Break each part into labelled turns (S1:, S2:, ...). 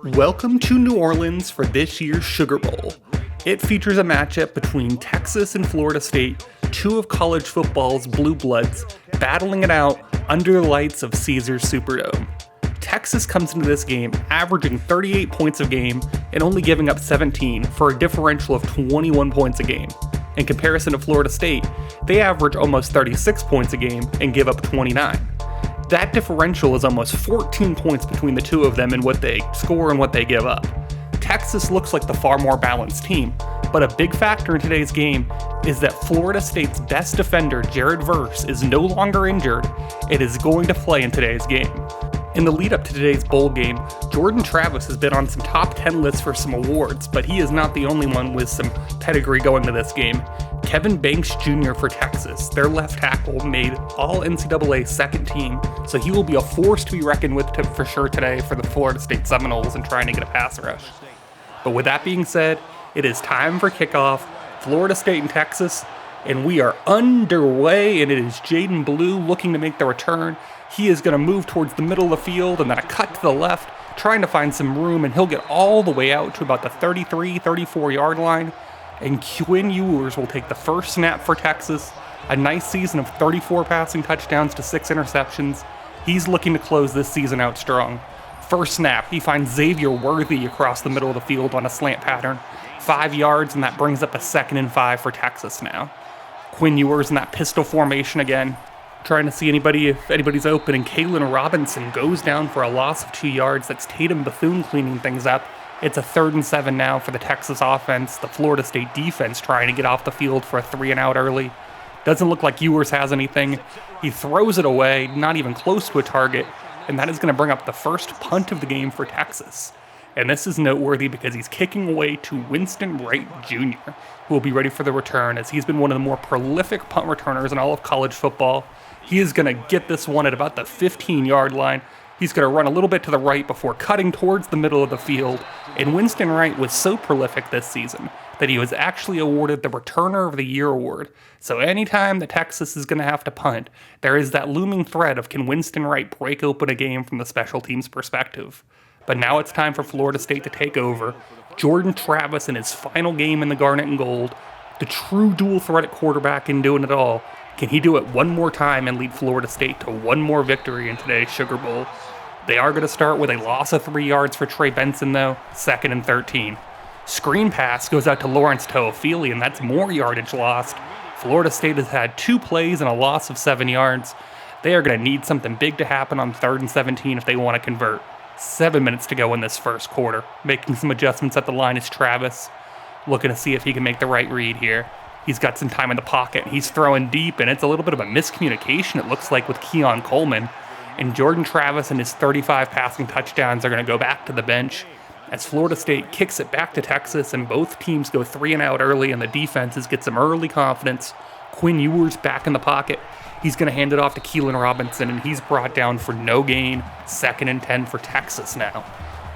S1: Welcome to New Orleans for this year's Sugar Bowl. It features a matchup between Texas and Florida State, two of college football's blue bloods, battling it out under the lights of Caesars Superdome. Texas comes into this game averaging 38 points a game and only giving up 17 for a differential of 21 points a game. In comparison to Florida State, they average almost 36 points a game and give up 29. That differential is almost 14 points between the two of them in what they score and what they give up. Texas looks like the far more balanced team, but a big factor in today's game is that Florida State's best defender, Jared Verse, is no longer injured and is going to play in today's game. In the lead up to today's bowl game, Jordan Travis has been on some top 10 lists for some awards, but he is not the only one with some pedigree going to this game. Kevin Banks Jr. for Texas, their left tackle, made all NCAA second team, so he will be a force to be reckoned with for sure today for the Florida State Seminoles in trying to get a pass rush. But with that being said, it is time for kickoff, Florida State and Texas, and we are underway, and it is Jaden Blue looking to make the return. He is going to move towards the middle of the field and then a cut to the left, trying to find some room, and he'll get all the way out to about the 33-34 yard line. And Quinn Ewers will take the first snap for Texas. A nice season of 34 passing touchdowns to 6 interceptions. He's looking to close this season out strong. First snap, he finds Xavier Worthy across the middle of the field on a slant pattern. 5 yards, and that brings up a 2nd and 5 for Texas now. Quinn Ewers in that pistol formation again, trying to see if anybody's open, and Kalen Robinson goes down for a loss of 2 yards. That's Tatum Bethune cleaning things up. It's a 3rd and 7 now for the Texas offense. The Florida State defense trying to get off the field for a 3 and out early. Doesn't look like Ewers has anything. He throws it away, not even close to a target, and that is going to bring up the first punt of the game for Texas. And this is noteworthy because he's kicking away to Winston Wright Jr., who will be ready for the return, as he's been one of the more prolific punt returners in all of college football. He is going to get this one at about the 15-yard line. He's going to run a little bit to the right before cutting towards the middle of the field. And Winston Wright was so prolific this season that he was actually awarded the Returner of the Year award. So anytime that Texas is going to have to punt, there is that looming threat of, can Winston Wright break open a game from the special teams perspective? But now it's time for Florida State to take over. Jordan Travis in his final game in the Garnet and Gold, the true dual threat at quarterback in doing it all. Can he do it one more time and lead Florida State to one more victory in today's Sugar Bowl? They are going to start with a loss of 3 yards for Trey Benson, though, 2nd and 13. Screen pass goes out to Lawrence Toafili, and that's more yardage lost. Florida State has had 2 plays and a loss of 7 yards. They are going to need something big to happen on 3rd and 17 if they want to convert. 7 minutes to go in this first quarter. Making some adjustments at the line is Travis, looking to see if he can make the right read here. He's got some time in the pocket. He's throwing deep, and it's a little bit of a miscommunication, it looks like, with Keon Coleman. And Jordan Travis and his 35 passing touchdowns are going to go back to the bench as Florida State kicks it back to Texas, and both teams go 3 and out early, and the defenses get some early confidence. Quinn Ewers back in the pocket. He's going to hand it off to Keelan Robinson, and he's brought down for no gain. 2nd and 10 for Texas now.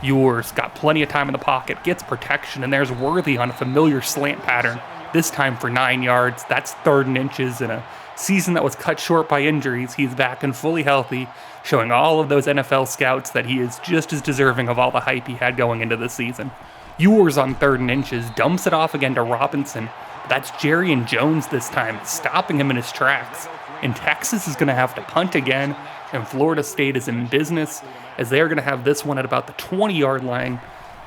S1: Ewers got plenty of time in the pocket, gets protection, and there's Worthy on a familiar slant pattern, this time for 9 yards. That's 3rd and inches in a season that was cut short by injuries. He's back and fully healthy, showing all of those NFL scouts that he is just as deserving of all the hype he had going into the season. Ewers on 3rd and inches, dumps it off again to Robinson. That's Jerrion Jones this time, stopping him in his tracks. And Texas is going to have to punt again, and Florida State is in business, as they are going to have this one at about the 20-yard line.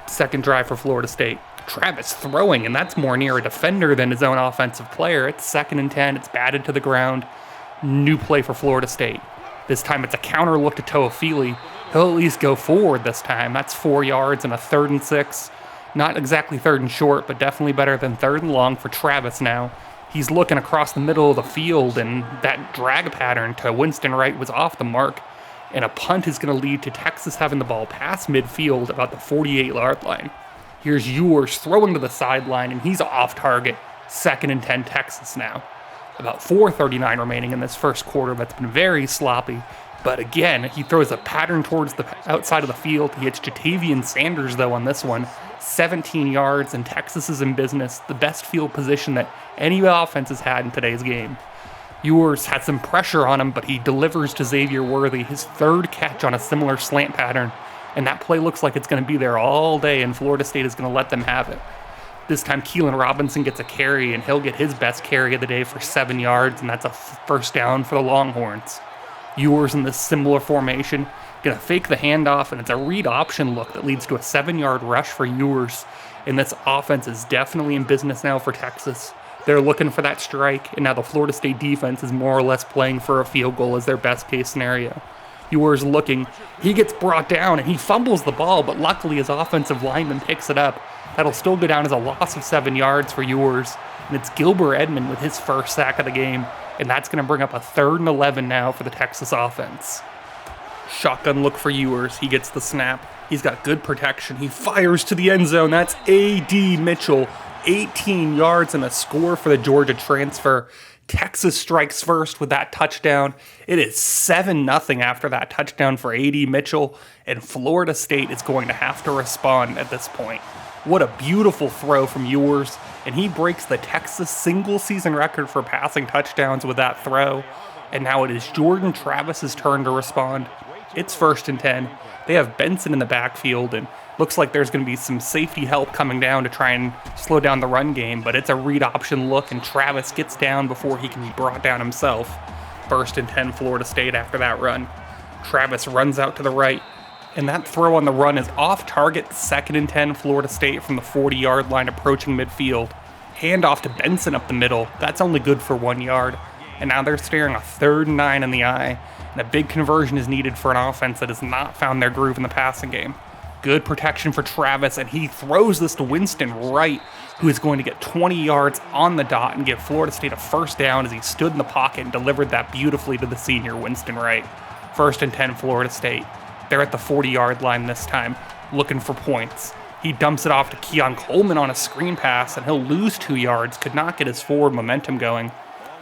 S1: 2nd drive for Florida State. Travis throwing, and that's more near a defender than his own offensive player. It's 2nd and 10. It's batted to the ground. New play for Florida State. This time it's a counter look to Toafili. He'll at least go forward this time. That's 4 yards and a 3rd and 6. Not exactly 3rd and short, but definitely better than 3rd and long for Travis now. He's looking across the middle of the field, and that drag pattern to Winston Wright was off the mark. And a punt is going to lead to Texas having the ball past midfield about the 48-yard line. Here's Ewers throwing to the sideline, and he's off target. 2nd and 10 Texas now. About 4:39 remaining in this first quarter. That's been very sloppy. But again, he throws a pattern towards the outside of the field. He hits Jatavian Sanders, though, on this one. 17 yards, and Texas is in business. The best field position that any offense has had in today's game. Ewers had some pressure on him, but he delivers to Xavier Worthy, his 3rd catch on a similar slant pattern. and that play looks like it's going to be there all day, and Florida State is going to let them have it. This time, Keelan Robinson gets a carry, and he'll get his best carry of the day for 7 yards, and that's a first down for the Longhorns. Ewers in this similar formation, gonna fake the handoff, and it's a read option look that leads to a 7-yard rush for Ewers. And this offense is definitely in business now for Texas. They're looking for that strike, and now the Florida State defense is more or less playing for a field goal as their best case scenario. Ewers looking, he gets brought down, and he fumbles the ball, but luckily his offensive lineman picks it up. That'll still go down as a loss of 7 yards for Ewers, and it's Gilbert Edmond with his first sack of the game, and that's going to bring up a 3rd and 11 now for the Texas offense. Shotgun look for Ewers. He gets the snap. He's got good protection. He fires to the end zone. That's A.D. Mitchell. 18 yards and a score for the Georgia transfer. Texas strikes first with that touchdown. It is 7-0 after that touchdown for A.D. Mitchell, and Florida State is going to have to respond at this point. What a beautiful throw from Ewers, and he breaks the Texas single-season record for passing touchdowns with that throw. And now it is Jordan Travis's turn to respond. It's 1st and 10. They have Benson in the backfield, and looks like there's going to be some safety help coming down to try and slow down the run game, but it's a read option look, and Travis gets down before he can be brought down himself. 1st and 10 Florida State after that run. Travis runs out to the right, and that throw on the run is off target. 2nd and 10 Florida State from the 40-yard line approaching midfield. Handoff to Benson up the middle. That's only good for 1 yard. And now they're staring a 3rd and 9 in the eye, and a big conversion is needed for an offense that has not found their groove in the passing game. Good protection for Travis, and he throws this to Winston Wright, who is going to get 20 yards on the dot and give Florida State a first down as he stood in the pocket and delivered that beautifully to the senior Winston Wright. 1st and 10 Florida State. They're at the 40-yard line this time, looking for points. He dumps it off to Keon Coleman on a screen pass, and he'll lose 2 yards, could not get his forward momentum going.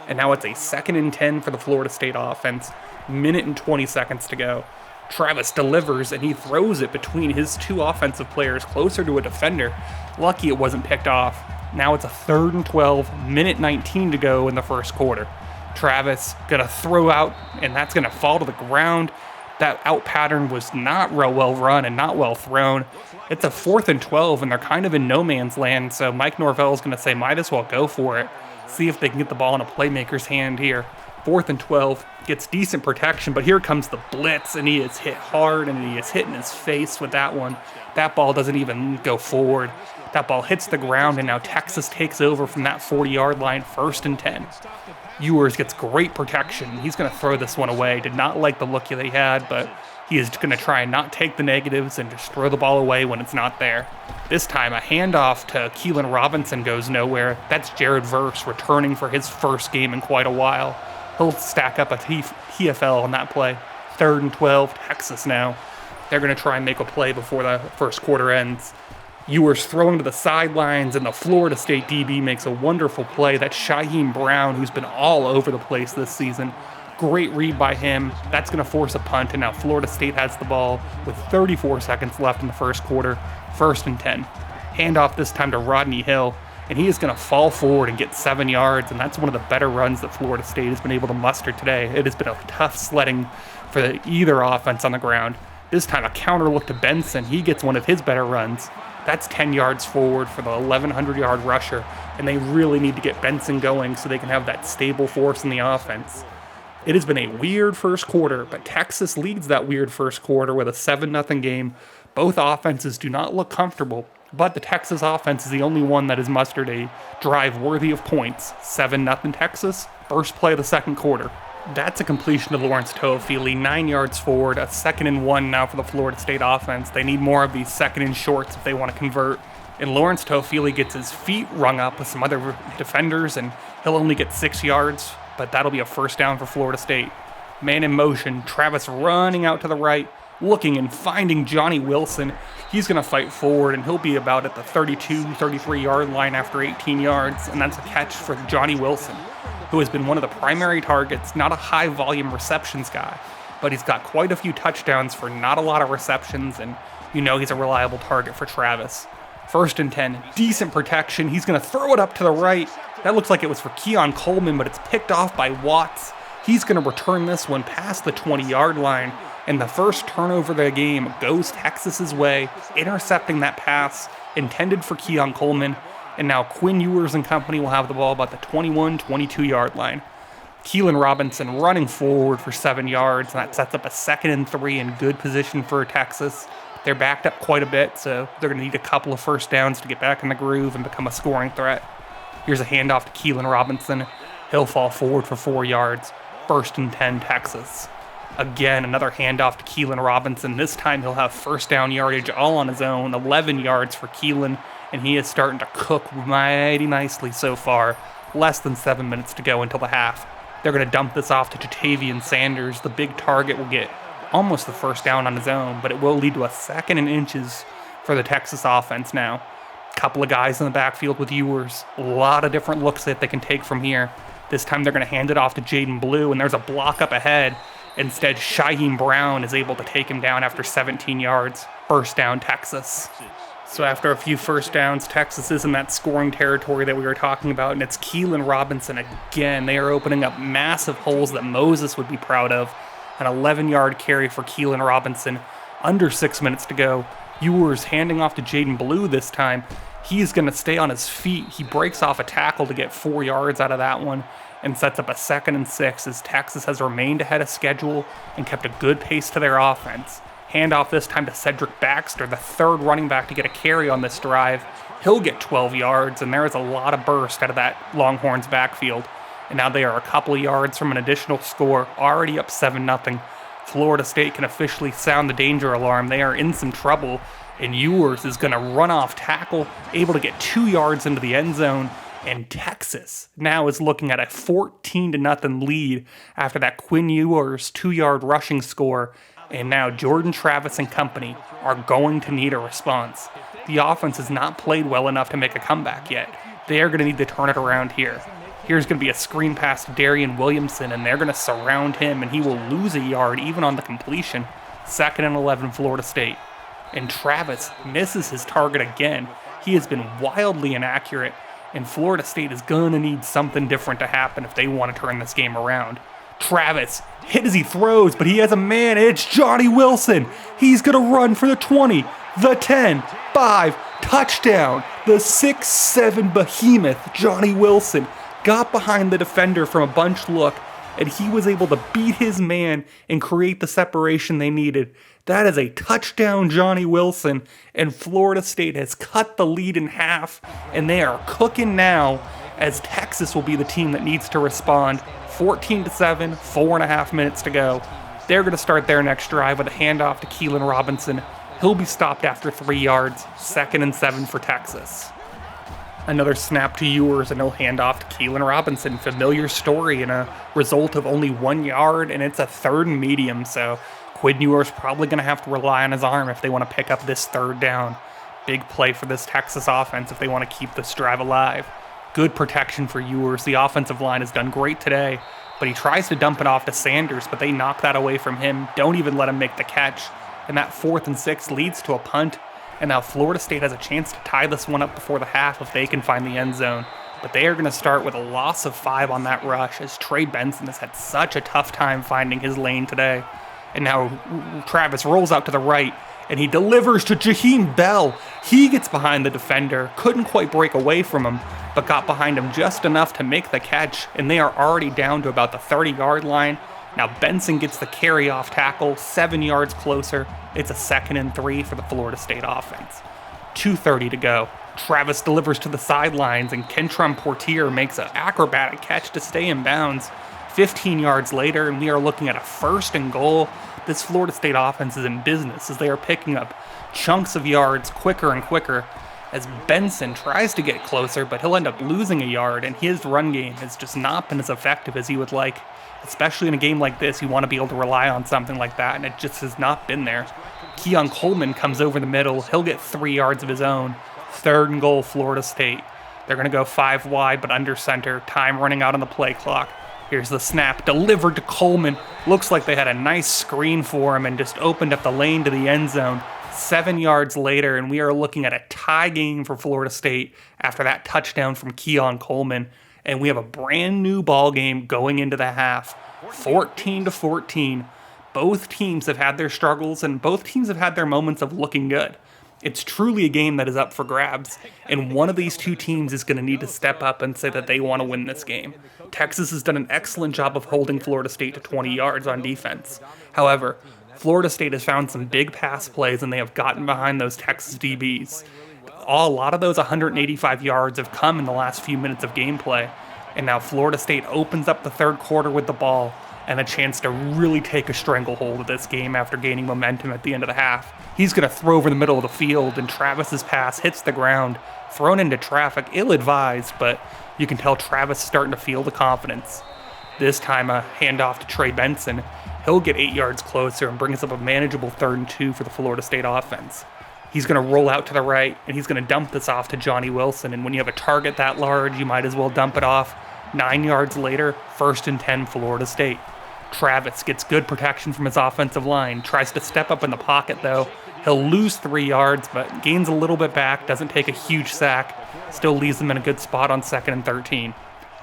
S1: And now it's a 2nd and 10 for the Florida State offense. 1:20 seconds to go. Travis delivers, and he throws it between his 2 offensive players closer to a defender. Lucky it wasn't picked off. Now it's a 3rd and 12, 1:19 to go in the first quarter. Travis gonna throw out, and that's gonna fall to the ground. That out pattern was not real well run and not well thrown. It's a 4th and 12, and they're kind of in no man's land, so Mike Norvell is gonna say might as well go for it. See if they can get the ball in a playmaker's hand here. 4th and 12, gets decent protection, but here comes the blitz, and he is hit hard, and he is hit in his face with that one. That ball doesn't even go forward. That ball hits the ground, and now Texas takes over from that 40-yard line, 1st and 10. Ewers gets great protection. He's going to throw this one away. Did not like the look that he had, but he is going to try and not take the negatives and just throw the ball away when it's not there. This time, a handoff to Keelan Robinson goes nowhere. That's Jared Verse returning for his first game in quite a while. He'll stack up a TFL on that play. 3rd and 12, Texas now. They're going to try and make a play before the first quarter ends. Ewers throwing to the sidelines, and the Florida State DB makes a wonderful play. That's Shaheem Brown, who's been all over the place this season. Great read by him. That's going to force a punt, and now Florida State has the ball with 34 seconds left in the first quarter. 1st and 10. Handoff this time to Rodney Hill, and he is going to fall forward and get 7 yards, and that's one of the better runs that Florida State has been able to muster today. It has been a tough sledding for either offense on the ground. This time a counter look to Benson. He gets one of his better runs. That's 10 yards forward for the 1,100-yard rusher, and they really need to get Benson going so they can have that stable force in the offense. It has been a weird first quarter, but Texas leads that weird first quarter with a 7-0 game. Both offenses do not look comfortable, but the Texas offense is the only one that has mustered a drive worthy of points. 7-0 Texas, first play of the second quarter. That's a completion to Lawrence Toafili, 9 yards forward, a 2nd and 1 now for the Florida State offense. They need more of these 2nd and shorts if they want to convert. And Lawrence Toafili gets his feet rung up with some other defenders, and he'll only get 6 yards, but that'll be a first down for Florida State. Man in motion, Travis running out to the right, looking and finding Johnny Wilson. He's going to fight forward, and he'll be about at the 32, 33-yard line after 18 yards, and that's a catch for Johnny Wilson, who has been one of the primary targets, not a high-volume receptions guy, but he's got quite a few touchdowns for not a lot of receptions, and you know he's a reliable target for Travis. 1st and 10, decent protection. He's going to throw it up to the right. That looks like it was for Keon Coleman, but it's picked off by Watts. He's going to return this one past the 20-yard line. And the first turnover of the game goes Texas's way, intercepting that pass intended for Keon Coleman. And now Quinn Ewers and company will have the ball about the 21-22-yard line. Keelan Robinson running forward for 7 yards, and that sets up a 2nd and 3 in good position for Texas. They're backed up quite a bit, so they're going to need a couple of first downs to get back in the groove and become a scoring threat. Here's a handoff to Keelan Robinson. He'll fall forward for 4 yards. 1st and 10, Texas. Again, another handoff to Keelan Robinson. This time he'll have first down yardage all on his own. 11 yards for Keelan, and he is starting to cook mighty nicely so far. Less than 7 minutes to go until the half. They're going to dump this off to Jatavian Sanders. The big target will get almost the first down on his own, but it will lead to a 2nd and inches for the Texas offense now. Couple of guys in the backfield with Ewers. A lot of different looks that they can take from here. This time they're going to hand it off to Jaden Blue, and there's a block up ahead. Instead, Shaheem Brown is able to take him down after 17 yards. First down, Texas. So after a few first downs, Texas is in that scoring territory that we were talking about, and it's Keelan Robinson again. They are opening up massive holes that Moses would be proud of. An 11-yard carry for Keelan Robinson. Under 6 minutes to go. Ewers handing off to Jaden Blue this time. He's going to stay on his feet. He breaks off a tackle to get 4 yards out of that one and sets up a 2nd and 6 as Texas has remained ahead of schedule and kept a good pace to their offense. Handoff this time to Cedric Baxter, the 3rd running back to get a carry on this drive. He'll get 12 yards, and there is a lot of burst out of that Longhorns backfield. And now they are a couple of yards from an additional score, already up 7-0. Florida State can officially sound the danger alarm. They are in some trouble, and Ewers is going to run off tackle, able to get 2 yards into the end zone. And Texas now is looking at a 14-0 lead after that Quinn Ewers 2-yard rushing score. And now Jordan Travis and company are going to need a response. The offense has not played well enough to make a comeback yet. They are going to need to turn it around here. Here's going to be a screen pass to Darian Williamson, and they're going to surround him, and he will lose a yard even on the completion. 2nd and 11, Florida State. And Travis misses his target again. He has been wildly inaccurate, and Florida State is going to need something different to happen if they want to turn this game around. Travis hit as he throws, but he has a man. It's Johnny Wilson. He's going to run for the 20, the 10, 5, touchdown. The 6'7" behemoth, Johnny Wilson, got behind the defender from a bunch look, and he was able to beat his man and create the separation they needed. That is a touchdown, Johnny Wilson, and Florida State has cut the lead in half, and they are cooking now as Texas will be the team that needs to respond. 14-7, 4.5 minutes to go. They're going to start their next drive with a handoff to Keelan Robinson. He'll be stopped after 3 yards. 2nd and 7 for Texas. Another snap to Ewers, and he'll hand off to Keelan Robinson. Familiar story and a result of only 1 yard, and it's a 3rd and medium, so Quinn Ewers probably going to have to rely on his arm if they want to pick up this 3rd down. Big play for this Texas offense if they want to keep this drive alive. Good protection for Ewers. The offensive line has done great today, but he tries to dump it off to Sanders, but they knock that away from him. Don't even let him make the catch. And that 4th and 6 leads to a punt. And now Florida State has a chance to tie this one up before the half if they can find the end zone. But they are going to start with a loss of 5 on that rush as Trey Benson has had such a tough time finding his lane today. And now Travis rolls out to the right, and he delivers to Jaheim Bell. He gets behind the defender, couldn't quite break away from him, but got behind him just enough to make the catch, and they are already down to about the 30-yard line. Now Benson gets the carry off tackle, 7 yards closer. It's a 2nd and 3 for the Florida State offense. 2:30 to go. Travis delivers to the sidelines, and Kentron Portier makes an acrobatic catch to stay in bounds. 15 yards later, and we are looking at a 1st and goal. This Florida State offense is in business as they are picking up chunks of yards quicker and quicker as Benson tries to get closer, but he'll end up losing a yard, and his run game has just not been as effective as he would like. Especially in a game like this, you want to be able to rely on something like that, and it just has not been there. Keon Coleman comes over the middle. He'll get 3 yards of his own. 3rd and goal, Florida State. They're going to go 5 wide, but under center. Time running out on the play clock. Here's the snap, delivered to Coleman. Looks like they had a nice screen for him and just opened up the lane to the end zone. 7 yards later, and we are looking at a tie game for Florida State after that touchdown from Keon Coleman. And we have a brand new ball game going into the half. 14-14. Both teams have had their struggles, and both teams have had their moments of looking good. It's truly a game that is up for grabs, and one of these two teams is going to need to step up and say that they want to win this game. Texas has done an excellent job of holding Florida State to 20 yards on defense. However, Florida State has found some big pass plays, and they have gotten behind those Texas DBs. A lot of those 185 yards have come in the last few minutes of gameplay, and now Florida State opens up the third quarter with the ball and a chance to really take a stranglehold of this game after gaining momentum at the end of the half. He's going to throw over the middle of the field, and Travis's pass hits the ground, thrown into traffic, ill-advised, but you can tell Travis is starting to feel the confidence. This time a handoff to Trey Benson. He'll get 8 yards closer and bring us up a manageable 3rd and 2 for the Florida State offense. He's going to roll out to the right, and he's going to dump this off to Johnny Wilson, and when you have a target that large, you might as well dump it off. 9 yards later, 1st and 10 Florida State. Travis gets good protection from his offensive line, tries to step up in the pocket though. He'll lose 3 yards, but gains a little bit back, doesn't take a huge sack, still leaves them in a good spot on 2nd and 13.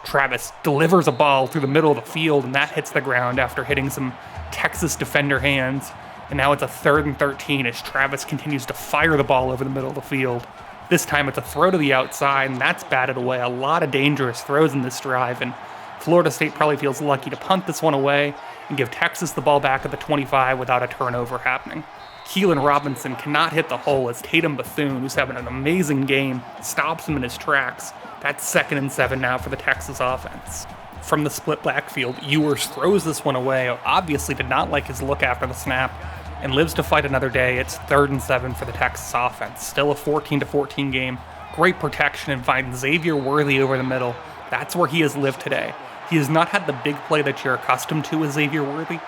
S1: Travis delivers a ball through the middle of the field, and that hits the ground after hitting some Texas defender hands. And now it's a 3rd and 13 as Travis continues to fire the ball over the middle of the field. This time it's a throw to the outside, and that's batted away. A lot of dangerous throws in this drive, and Florida State probably feels lucky to punt this one away and give Texas the ball back at the 25 without a turnover happening. Keelan Robinson cannot hit the hole as Tatum Bethune, who's having an amazing game, stops him in his tracks. That's 2nd and 7 now for the Texas offense. From the split backfield, Ewers throws this one away, obviously did not like his look after the snap, and lives to fight another day. It's 3rd and 7 for the Texas offense. Still a 14-14 game. Great protection, and finds Xavier Worthy over the middle. That's where he has lived today. He has not had the big play that you're accustomed to with Xavier Worthy,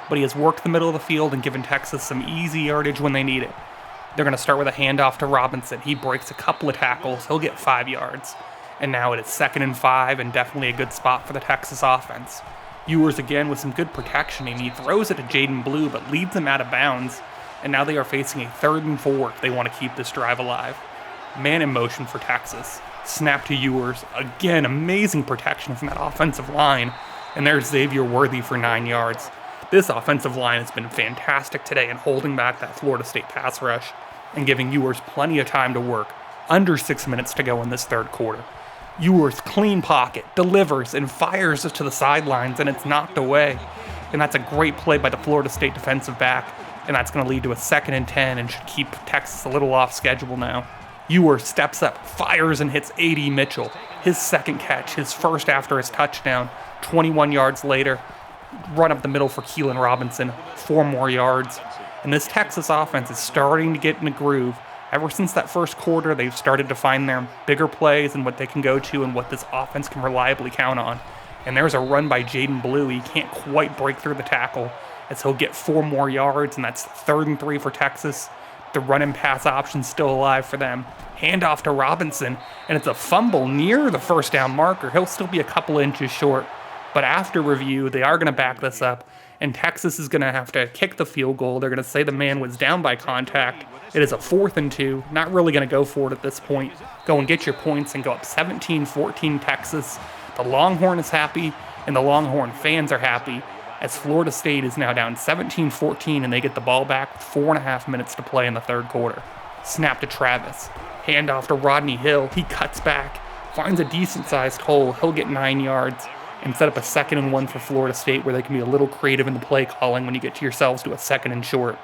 S1: but he has worked the middle of the field and given Texas some easy yardage when they need it. They're going to start with a handoff to Robinson. He breaks a couple of tackles. He'll get 5 yards. And now it is 2nd and 5, and definitely a good spot for the Texas offense. Ewers again with some good protection, and he throws it to Jaden Blue, but leads him out of bounds. And now they are facing a 3rd and 4 if they want to keep this drive alive. Man in motion for Texas. Snap to Ewers. Again, amazing protection from that offensive line. And there's Xavier Worthy for 9 yards. This offensive line has been fantastic today in holding back that Florida State pass rush and giving Ewers plenty of time to work. Under 6 minutes to go in this 3rd quarter. Ewers, clean pocket, delivers, and fires it to the sidelines, and it's knocked away. And that's a great play by the Florida State defensive back, and that's going to lead to a 2nd and 10 and should keep Texas a little off schedule now. Ewers steps up, fires, and hits A.D. Mitchell. His 2nd catch, his 1st after his touchdown. 21 yards later, run up the middle for Keelan Robinson, 4 more yards. And this Texas offense is starting to get in a groove. Ever since that 1st quarter, they've started to find their bigger plays and what they can go to and what this offense can reliably count on. And there's a run by Jaden Blue. He can't quite break through the tackle as he'll get 4 more yards, and that's 3rd and 3 for Texas. The run and pass option's still alive for them. Handoff to Robinson, and it's a fumble near the 1st down marker. He'll still be a couple inches short, but after review, they are going to back this up, and Texas is going to have to kick the field goal. They're going to say the man was down by contact. It is a 4th and 2, not really going to go for it at this point. Go and get your points and go up 17-14 Texas. The Longhorn is happy, and the Longhorn fans are happy, as Florida State is now down 17-14, and they get the ball back with 4.5 minutes to play in the 3rd quarter. Snap to Travis. Handoff to Rodney Hill. He cuts back, finds a decent-sized hole. He'll get 9 yards and set up a 2nd and 1 for Florida State, where they can be a little creative in the play calling when you get to yourselves to a 2nd and short.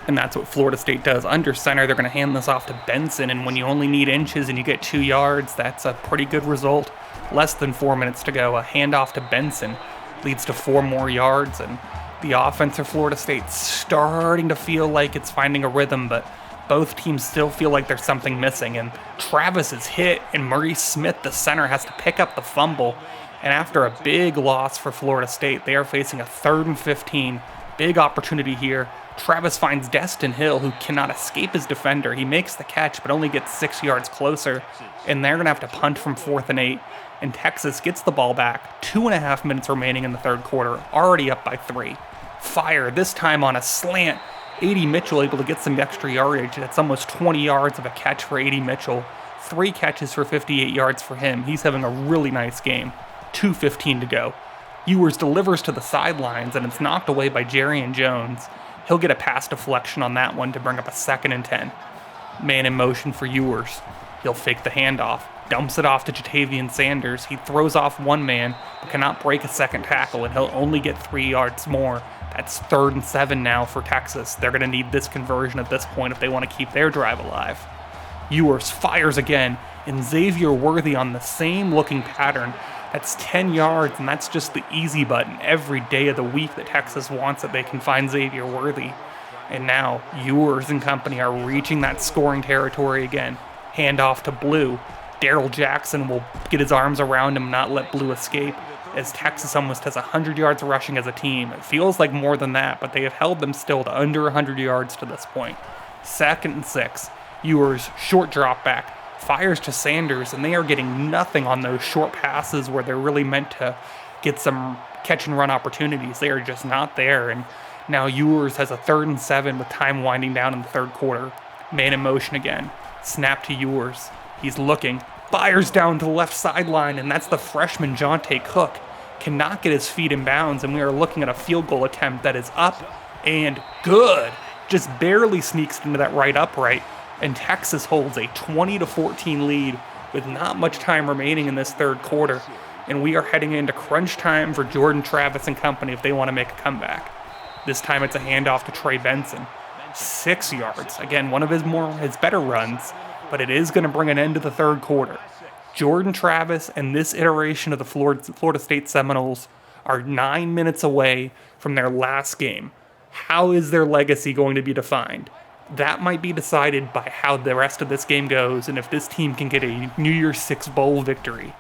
S1: And that's what Florida State does. Under center, they're going to hand this off to Benson, and when you only need inches and you get 2 yards, that's a pretty good result. Less than 4 minutes to go. A handoff to Benson leads to 4 more yards, and the offense for Florida State's starting to feel like it's finding a rhythm, but both teams still feel like there's something missing, and Travis is hit, and Maurice Smith, the center, has to pick up the fumble. And after a big loss for Florida State, they are facing a 3rd and 15. Big opportunity here. Travis finds Destin Hill, who cannot escape his defender. He makes the catch, but only gets 6 yards closer, and they're going to have to punt from 4th and 8. And Texas gets the ball back. 2.5 minutes remaining in the 3rd quarter, already up by 3. Fire, this time on a slant. A.D. Mitchell able to get some extra yardage. That's almost 20 yards of a catch for A.D. Mitchell. 3 catches for 58 yards for him. He's having a really nice game. 2:15 to go. Ewers delivers to the sidelines, and it's knocked away by Jerry Jones. He'll get a pass deflection on that one to bring up a 2nd and 10. Man in motion for Ewers. He'll fake the handoff, dumps it off to Jatavian Sanders. He throws off one man, but cannot break a second tackle, and he'll only get 3 yards more. That's 3rd and 7 now for Texas. They're going to need this conversion at this point if they want to keep their drive alive. Ewers fires again, and Xavier Worthy on the same looking pattern. That's 10 yards, and that's just the easy button every day of the week that Texas wants it. They can find Xavier Worthy. And now Ewers and company are reaching that scoring territory again. Handoff to Blue. Darrell Jackson will get his arms around him and not let Blue escape, as Texas almost has 100 yards rushing as a team. It feels like more than that, but they have held them still to under 100 yards to this point. 2nd and 6. Ewers, short drop back, fires to Sanders, and they are getting nothing on those short passes where they're really meant to get some catch and run opportunities. They are just not there, and now Ewers has a 3rd and 7 with time winding down in the 3rd quarter. Man in motion again. Snap to Ewers. He's looking, fires down to the left sideline, and that's the freshman Jonte Cook. Cannot get his feet in bounds, and we are looking at a field goal attempt that is up and good. Just barely sneaks into that right upright, and Texas holds a 20-14 lead with not much time remaining in this 3rd quarter, and we are heading into crunch time for Jordan Travis and company if they want to make a comeback. This time it's a handoff to Trey Benson. 6 yards. Again, one of his better runs, but it is going to bring an end to the 3rd quarter. Jordan Travis and this iteration of the Florida State Seminoles are 9 minutes away from their last game. How is their legacy going to be defined? That might be decided by how the rest of this game goes and if this team can get a New Year's Six Bowl victory.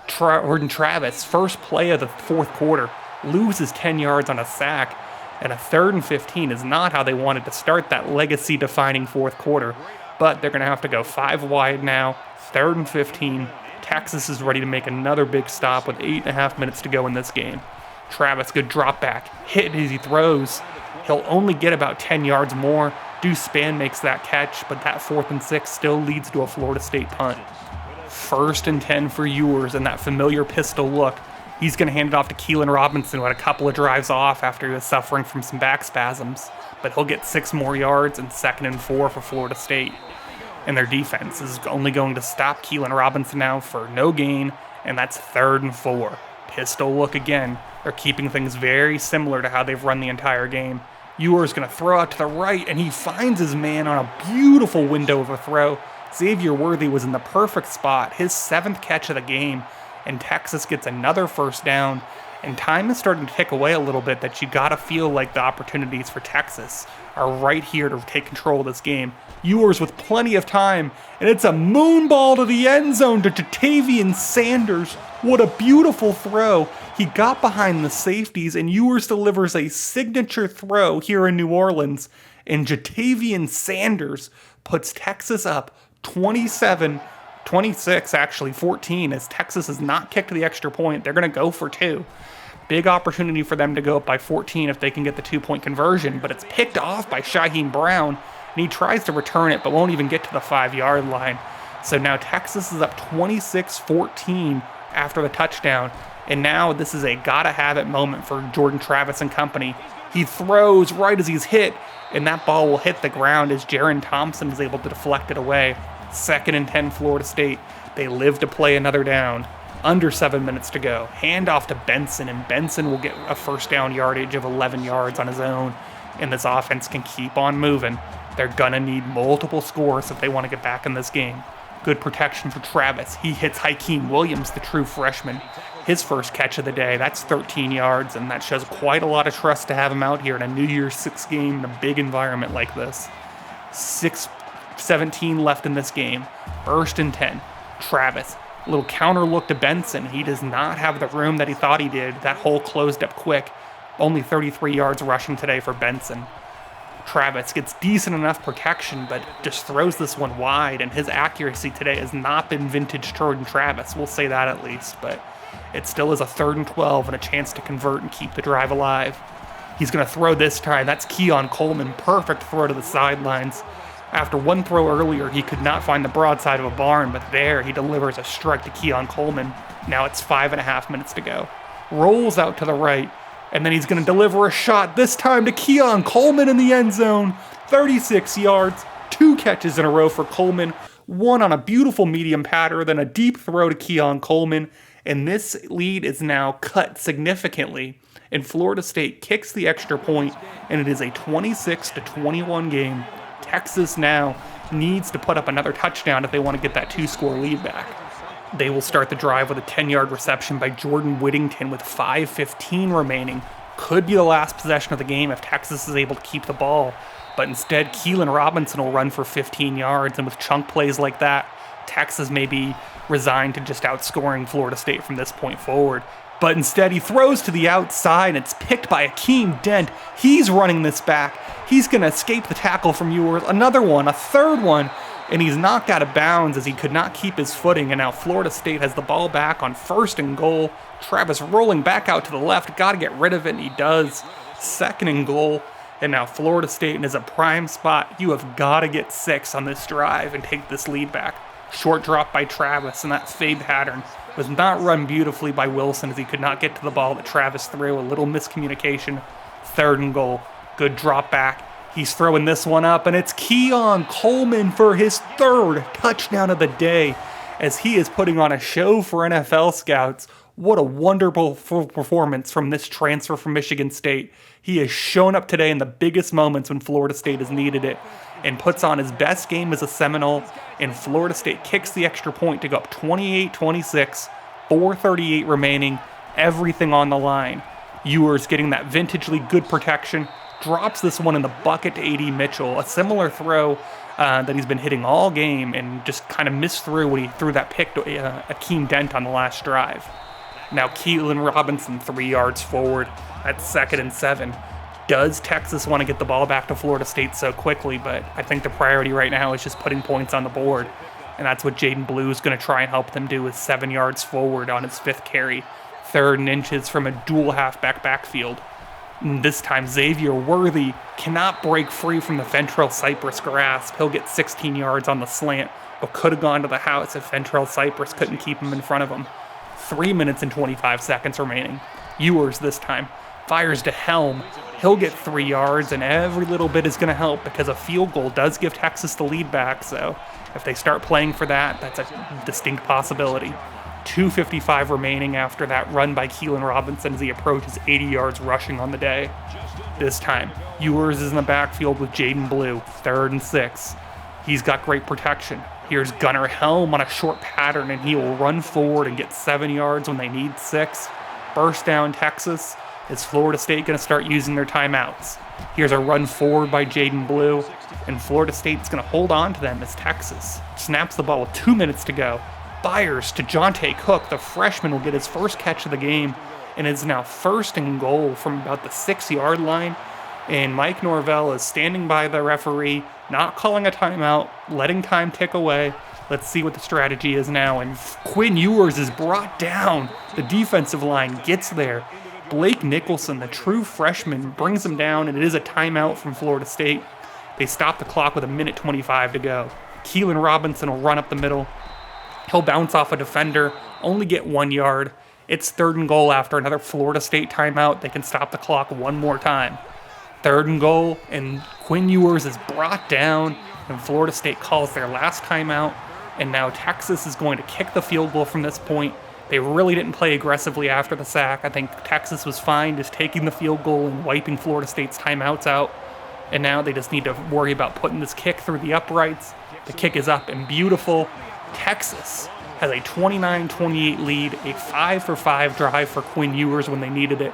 S1: Jordan Travis, first play of the 4th quarter, loses 10 yards on a sack, and a 3rd and 15 is not how they wanted to start that legacy-defining 4th quarter. But they're going to have to go 5 wide now, 3rd and 15. Texas is ready to make another big stop with 8.5 minutes to go in this game. Travis, good drop back, hit as he throws. He'll only get about 10 yards more. Deuce Spann makes that catch, but that 4th and 6 still leads to a Florida State punt. 1st and 10 for Ewers, and that familiar pistol look. He's going to hand it off to Keelan Robinson, who had a couple of drives off after he was suffering from some back spasms. But he'll get 6 more yards and 2nd and 4 for Florida State. And their defense is only going to stop Keelan Robinson now for no gain, and that's 3rd and 4. Pistol look again. They're keeping things very similar to how they've run the entire game. Ewers going to throw out to the right, and he finds his man on a beautiful window of a throw. Xavier Worthy was in the perfect spot, his 7th catch of the game, and Texas gets another 1st down. And time is starting to tick away a little bit that you gotta feel like the opportunities for Texas are right here to take control of this game. Ewers with plenty of time, and it's a moonball to the end zone to Jatavian Sanders. What a beautiful throw. He got behind the safeties, and Ewers delivers a signature throw here in New Orleans, and Jatavian Sanders puts Texas up 26, actually 14, as Texas has not kicked the extra point. They're going to go for 2. Big opportunity for them to go up by 14 if they can get the 2-point conversion, but it's picked off by Shaheem Brown, and he tries to return it but won't even get to the 5-yard line. So now Texas is up 26-14 after the touchdown, and now this is a gotta-have-it moment for Jordan Travis and company. He throws right as he's hit, and that ball will hit the ground as Jaron Thompson is able to deflect it away. 2nd and 10 Florida State. They live to play another down. Under 7 minutes to go. Handoff to Benson, and Benson will get a 1st down yardage of 11 yards on his own, and this offense can keep on moving. They're gonna need multiple scores if they want to get back in this game. Good protection for Travis. He hits Hakeem Williams, the true freshman. His 1st catch of the day. That's 13 yards, and that shows quite a lot of trust to have him out here in a New Year's Six game in a big environment like this. 6:17 left in this game. 1st and 10. Travis. Little counter look to Benson. He does not have the room that he thought he did. That hole closed up quick. Only 33 yards rushing today for Benson. Travis gets decent enough protection, but just throws this one wide, and his accuracy today has not been vintage Jordan Travis. We'll say that at least, but it still is a 3rd and 12 and a chance to convert and keep the drive alive. He's going to throw this time. That's Keon Coleman. Perfect throw to the sidelines. After one throw earlier, he could not find the broadside of a barn, but there he delivers a strike to Keon Coleman. Now it's 5.5 minutes to go. rolls out to the right, and then he's going to deliver a shot, this time to Keon Coleman in the end zone. 36 yards, 2 catches in a row for Coleman, one on a beautiful medium pattern, then a deep throw to Keon Coleman, and this lead is now cut significantly, and Florida State kicks the extra point, and it is a 26-21 game. Texas now needs to put up another touchdown if they want to get that 2-score lead back. They will start the drive with a 10-yard reception by Jordan Whittington with 5:15 remaining. Could be the last possession of the game if Texas is able to keep the ball, but instead Keelan Robinson will run for 15 yards, and with chunk plays like that, Texas may be resigned to just outscoring Florida State from this point forward. But instead he throws to the outside, and it's picked by Akeem Dent. He's running this back. He's going to escape the tackle from Ewers. Another one, a third one, and he's knocked out of bounds as he could not keep his footing, and now Florida State has the ball back on 1st and goal. Travis rolling back out to the left, got to get rid of it, and he does. 2nd and goal, and now Florida State is a prime spot. You have got to get 6 on this drive and take this lead back. Short drop by Travis, and that fade pattern was not run beautifully by Wilson as he could not get to the ball that Travis threw. A little miscommunication. 3rd and goal. Good drop back. He's throwing this one up, and it's Keon Coleman for his 3rd touchdown of the day as he is putting on a show for NFL scouts. What a wonderful performance from this transfer from Michigan State. He has shown up today in the biggest moments when Florida State has needed it and puts on his best game as a Seminole, and Florida State kicks the extra point to go up 28-26, 4:38 remaining, everything on the line. Ewers getting that vintagely good protection, drops this one in the bucket to A.D. Mitchell, a similar throw that he's been hitting all game, and just kind of missed through when he threw that pick to Akeem Dent on the last drive. Now Keelan Robinson 3 yards forward at 2nd and 7. Does Texas want to get the ball back to Florida State so quickly? But I think the priority right now is just putting points on the board. And that's what Jaden Blue is going to try and help them do with 7 yards forward on his 5th carry. 3rd and inches from a dual halfback backfield. And this time Xavier Worthy cannot break free from the Fentrell Cypress grasp. He'll get 16 yards on the slant, but could have gone to the house if Fentrell Cypress couldn't keep him in front of him. 3 minutes and 25 seconds remaining. Ewers this time fires to Helm. He'll get 3 yards, and every little bit is going to help because a field goal does give Texas the lead back, so if they start playing for that, that's a distinct possibility. 2:55 remaining after that run by Keelan Robinson as he approaches 80 yards rushing on the day. This time, Ewers is in the backfield with Jaden Blue, 3rd and 6. He's got great protection. Here's Gunnar Helm on a short pattern, and he will run forward and get 7 yards when they need 6. First down, Texas. Is Florida State going to start using their timeouts? Here's a run forward by Jaden Blue, and Florida State's going to hold on to them as Texas snaps the ball with 2 minutes to go. Fires to Jonte Cook. The freshman will get his first catch of the game, and it's now 1st and goal from about the 6-yard line. And Mike Norvell is standing by the referee, not calling a timeout, letting time tick away. Let's see what the strategy is now. And Quinn Ewers is brought down. The defensive line gets there. Blake Nicholson, the true freshman, brings him down, and it is a timeout from Florida State. They stop the clock with 1:25 to go. Keelan Robinson will run up the middle. He'll bounce off a defender, only get 1 yard. It's 3rd and goal after another Florida State timeout. They can stop the clock one more time. 3rd and goal, and Quinn Ewers is brought down, and Florida State calls their last timeout, and now Texas is going to kick the field goal from this point. They really didn't play aggressively after the sack. I think Texas was fine just taking the field goal and wiping Florida State's timeouts out. And now they just need to worry about putting this kick through the uprights. The kick is up and beautiful. Texas has a 29-28 lead, a 5-for-5 drive for Quinn Ewers when they needed it.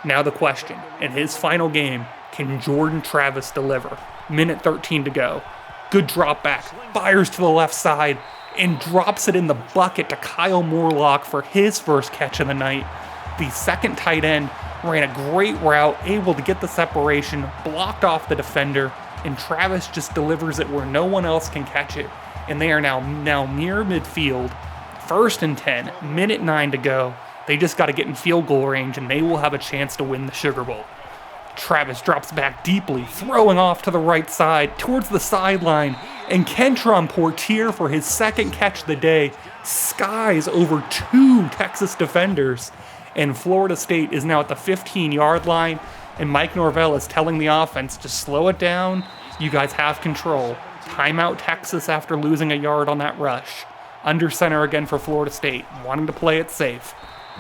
S1: Now the question, in his final game, can Jordan Travis deliver? 1:13 to go. Good drop back, fires to the left side, and drops it in the bucket to Kyle Morlock for his first catch of the night. The second tight end ran a great route, able to get the separation, blocked off the defender, and Travis just delivers it where no one else can catch it. And they are now near midfield, 1st and 10, 1:09 to go. They just got to get in field goal range, and they will have a chance to win the Sugar Bowl. Travis drops back deeply, throwing off to the right side, towards the sideline, and Kentron Portier for his second catch of the day skies over 2 Texas defenders and Florida State is now at the 15-yard line, and Mike Norvell is telling the offense to slow it down. You guys have control. Timeout Texas after losing a yard on that rush. Under center again for Florida State, wanting to play it safe.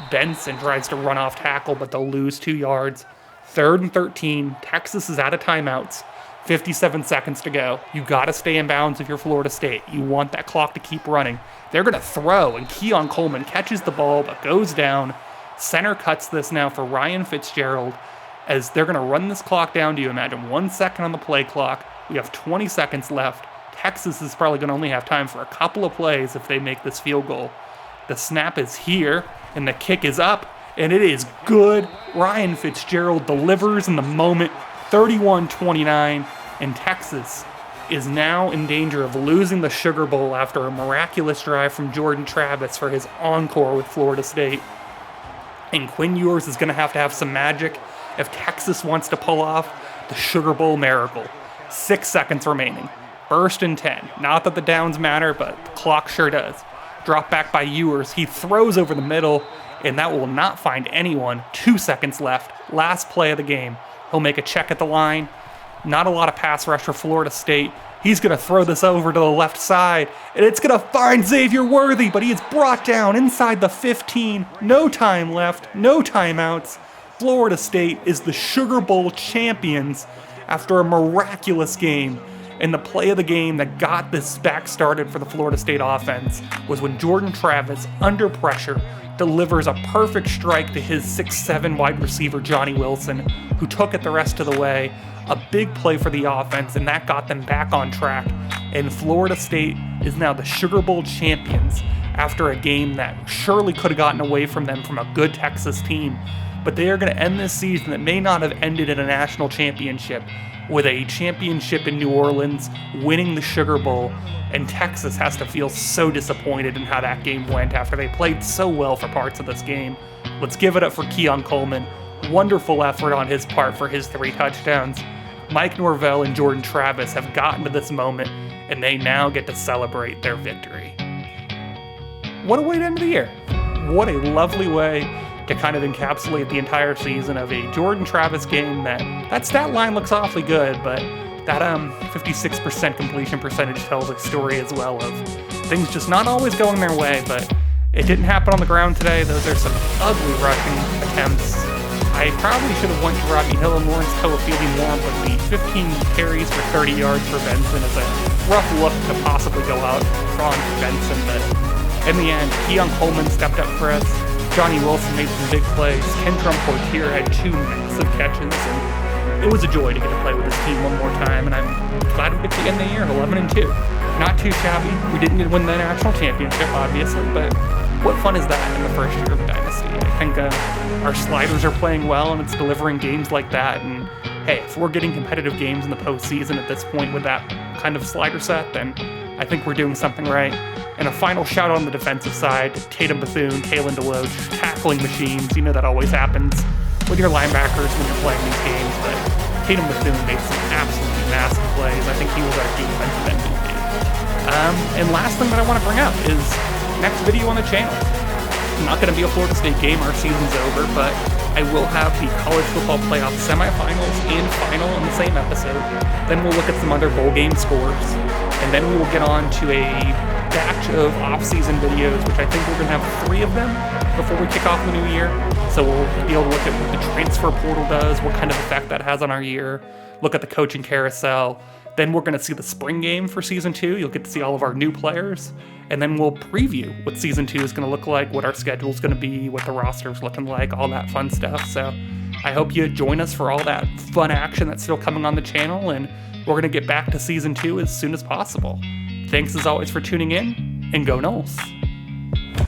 S1: Benson tries to run off tackle, but they'll lose 2 yards. 3rd and 13. Texas is out of timeouts. 57 seconds to go. You got to stay in bounds if you're Florida State. You want that clock to keep running. They're going to throw, and Keon Coleman catches the ball but goes down. Center cuts this now for Ryan Fitzgerald as they're going to run this clock down. Do you imagine 1 second on the play clock? We have 20 seconds left. Texas is probably going to only have time for a couple of plays if they make this field goal. The snap is here, and the kick is up, and it is good. Ryan Fitzgerald delivers in the moment, 31-29, and Texas is now in danger of losing the Sugar Bowl after a miraculous drive from Jordan Travis for his encore with Florida State. And Quinn Ewers is going to have some magic if Texas wants to pull off the Sugar Bowl miracle. 6 seconds remaining. 1st and 10. Not that the downs matter, but the clock sure does. Drop back by Ewers. He throws over the middle, and that will not find anyone. 2 seconds left. Last play of the game. He'll make a check at the line. Not a lot of pass rush for Florida State. He's going to throw this over to the left side, and it's going to find Xavier Worthy, but he is brought down inside the 15. No time left. No timeouts. Florida State is the Sugar Bowl champions after a miraculous game. And the play of the game that got this back started for the Florida State offense was when Jordan Travis, under pressure, delivers a perfect strike to his 6'7" wide receiver, Johnny Wilson, who took it the rest of the way. A big play for the offense, and that got them back on track. And Florida State is now the Sugar Bowl champions after a game that surely could have gotten away from them from a good Texas team. But they are going to end this season that may not have ended in a national championship, with a championship in New Orleans, winning the Sugar Bowl, and Texas has to feel so disappointed in how that game went after they played so well for parts of this game. Let's give it up for Keon Coleman. Wonderful effort on his part for his 3 touchdowns. Mike Norvell and Jordan Travis have gotten to this moment, and they now get to celebrate their victory. What a way to end the year. What a lovely way to kind of encapsulate the entire season of a Jordan Travis game that stat line looks awfully good, but that 56% completion percentage tells a story as well of things just not always going their way, but it didn't happen on the ground today. Those are some ugly rushing attempts. I probably should have went to Robbie Hill and Lawrence Toa fielding more, but the 15 carries for 30 yards for Benson is a rough look to possibly go out from Benson, but in the end, Keon Coleman stepped up for us. Johnny Wilson made some big plays. Kentrum Portier had 2 massive catches, and it was a joy to get to play with this team one more time, and I'm glad we get to end the year 11-2. Not too shabby. We didn't get to win the national championship, obviously, but what fun is that in the first year of Dynasty? I think our sliders are playing well, and it's delivering games like that, and hey, if we're getting competitive games in the postseason at this point with that kind of slider set, then I think we're doing something right. And a final shout out on the defensive side, Tatum Bethune, Kalen DeLoach, tackling machines. You know that always happens with your linebackers when you're playing these games, but Tatum Bethune made some absolutely massive plays. I think he was our defensive MVP. And last thing that I want to bring up is next video on the channel. Not going to be a Florida State game, our season's over, but I will have the college football playoff semifinals and final in the same episode. Then we'll look at some other bowl game scores, and then we will get on to a batch of off-season videos, which I think we're going to have 3 of them before we kick off the new year. So we'll be able to look at what the transfer portal does, what kind of effect that has on our year, look at the coaching carousel. Then we're going to see the spring game for Season 2. You'll get to see all of our new players. And then we'll preview what Season 2 is going to look like, what our schedule is going to be, what the roster's looking like, all that fun stuff. So I hope you join us for all that fun action that's still coming on the channel, and we're going to get back to Season 2 as soon as possible. Thanks as always for tuning in, and go Noles.